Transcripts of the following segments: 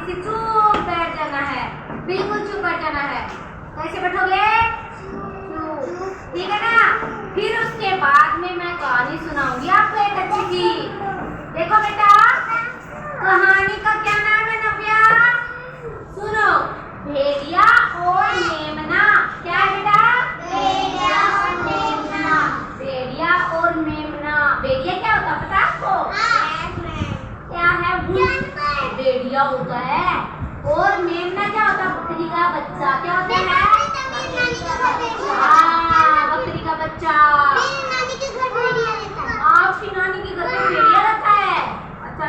से चुप बैठ जाना है, बिल्कुल चुप बैठ जाना है। कैसे बैठोगे? ठीक है ना। फिर उसके बाद में मैं कहानी सुनाऊंगी आपको एक अच्छी सी। देखो बेटा, कहानी का क्या नाम है नव्या? सुनो, भेड़िया और मेमना। क्या है बेटा? भेड़िया और मेमना। भेड़िया और मेमना। भेड़िया क्या होता है पता है आपको? क्या है? भेड़िया होता है। और मेमना क्या होता है? बकरी का बच्चा। क्या होता है? बकरी का बच्चा। आपकी नानी के घर पे भेड़िया रहता है? अच्छा,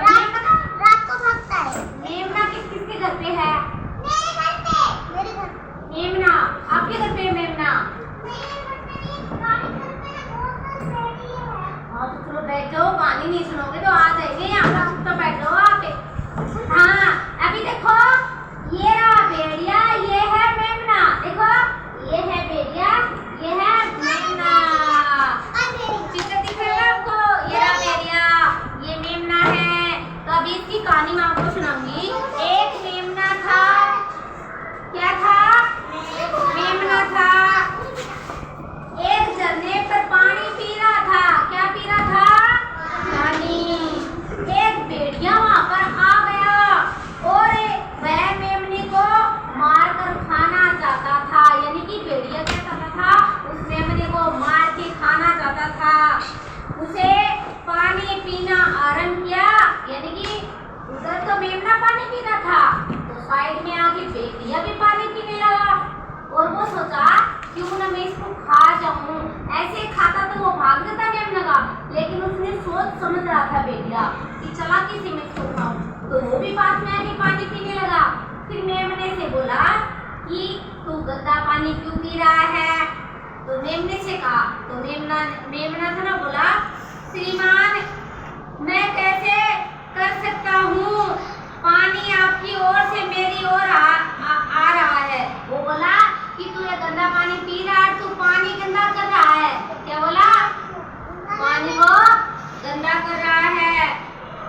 रात को भागता है। मेमना किसके घर पे है? मेरे घर पे। मेरे घर पे। मेमना आपके घर पे है? मेमना हाँ तो चलो बैठ जाओ, कहानी नहीं सुनोगे तो आ जाएंगे यहाँ पर, तो बैठ जाओ आप। हाँ अभी देखो, ये रहा भेड़िया, ये है मेमना। देखो, ये है भेड़िया, ये है मेमना। चित्र दिख रहा है आपको? ये रहा भेड़िया, ये मेमना है। तो अभी इसकी कहानी मैं आपको सुनाऊंगी। एक मेमना था। क्या था? मेमना था। एक झरने पर पानी पी रहा था। क्या पी रहा था? पानी। एक भेड़िया वहां पर आ गया और वह मेमने को मारकर खाना चाहता था। यानी कि भेड़िया क्या चाहता था? उस मेमने को मार के खाना चाहता था। उसे पानी पीना आरंभ किया। यानी कि उधर तो मेमना पानी पी रहा था, तो साइड में आके भेड़िया भी पानी पीने लगा। और वो सोचा क्यों ना मैं इसको खा जाऊं। ऐसे खाता तो वो भाग जाता मेमना का, लेकिन उसने सोच समझ रहा था भेड़िया कि चालाकी से मैं इसको खाऊं, तो वो भी पास में आके पानी पीने लगा। फिर मेमने से बोला कि तू गंदा पानी क्यों पी रहा है? तो मेमने से कहा, तो मेमना था ना, बोला श्रीमान मैं कैसे कर सकता हूँ, पानी आपकी ओर से मेरी ओर आ रहा है। वो बोला कि तू ये गंदा पानी पी रहा है, तू पानी गंदा कर रहा है। क्या बोला? पानी को गंदा कर रहा है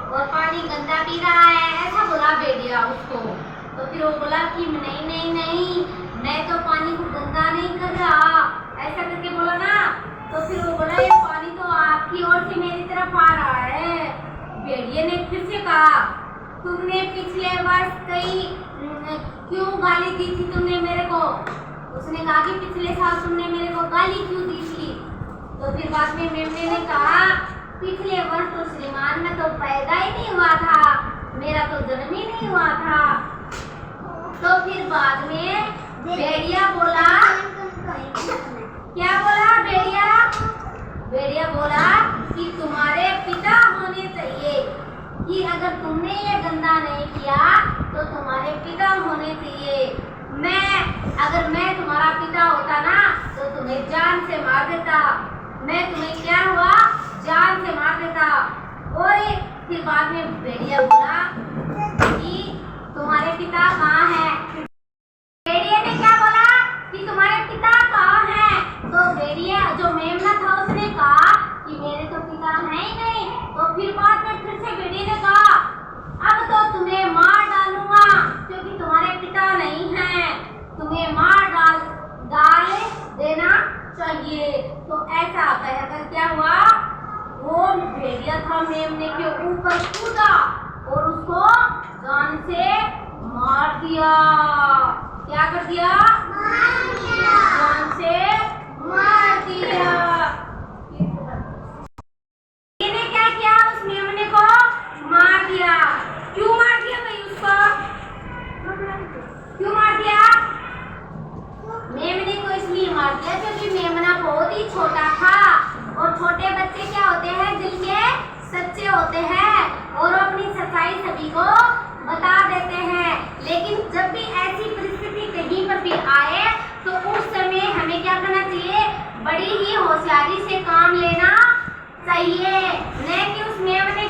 और पानी गंदा पी रहा है, ऐसा बोला भेड़िया उसको। तो फिर वो बोला कि नहीं नहीं नहीं, मैं तो पानी को गंदा नहीं कर रहा, ऐसा करके बोला ना। तो फिर वो बोला ये पानी तो आपकी ओर से मेरी तरफ आ रहा है। भेड़िए ने फिर से कहा तुमने पिछले वर्ष क्यों गाली दी थी तुमने मेरे को? उसने कहा कि पिछले साल तुमने मेरे को गाली क्यों दी थी? तो फिर बाद में मेमने ने कहा पिछले वर्ष तो श्रीमान में तो पैदा ही नहीं हुआ था, मेरा तो जन्म ही नहीं हुआ था। तो फिर बाद में भेड़िया बोला, क्या बोला भेड़िया? भेड़िया बोला कि तुम्हारे पिता होने चाहिए, कि अगर तुमने ये गंदा नहीं किया तो तुम्हारे पिता होने चाहिए। अगर मैं तुम्हारा पिता होता ना तो तुम्हें जान से मार देता। मैं तुम्हें क्या हुआ? जान से मार देता। और फिर बाद में भेड़िया बोला कि तुम्हारे पिता कहाँ हैं? भेड़िया ने क्या बोला कि तुम्हारे पिता कहाँ हैं? तो भेड़िया जो मेमना था उसने कहा कि मेरे तो पिता है ही नहीं। तो फिर बाद में फिर से भेड़िया ने कहा अब तो तुम्हें मार डालूंगा क्योंकि तुम्हारे पिता नहीं हैं, तुम्हें मार डाल देना चाहिए। तो ऐसा कहकर क्या हुआ? वो भेड़िया था मेमने के ऊपर कूदा और उसको जान से मार दिया। क्या कर दिया? मार दिया। जान से मार दिया। इसने क्या किया? उस मेमने को मार दिया। क्यों मार दिया भाई उसको? क्यों मार दिया? मेमने को इसलिए मार दिया क्योंकि मेमना बहुत ही छोटा था, और छोटे बच्चे क्या होते हैं? दिल के सच्चे होते हैं और अपनी सच्चाई सभी को बता देते हैं। लेकिन जब भी ऐसी परिस्थिति कहीं पर भी आए तो उस समय हमें क्या करना चाहिए? बड़ी ही होशियारी से काम लेना चाहिए। न कि उस मेमने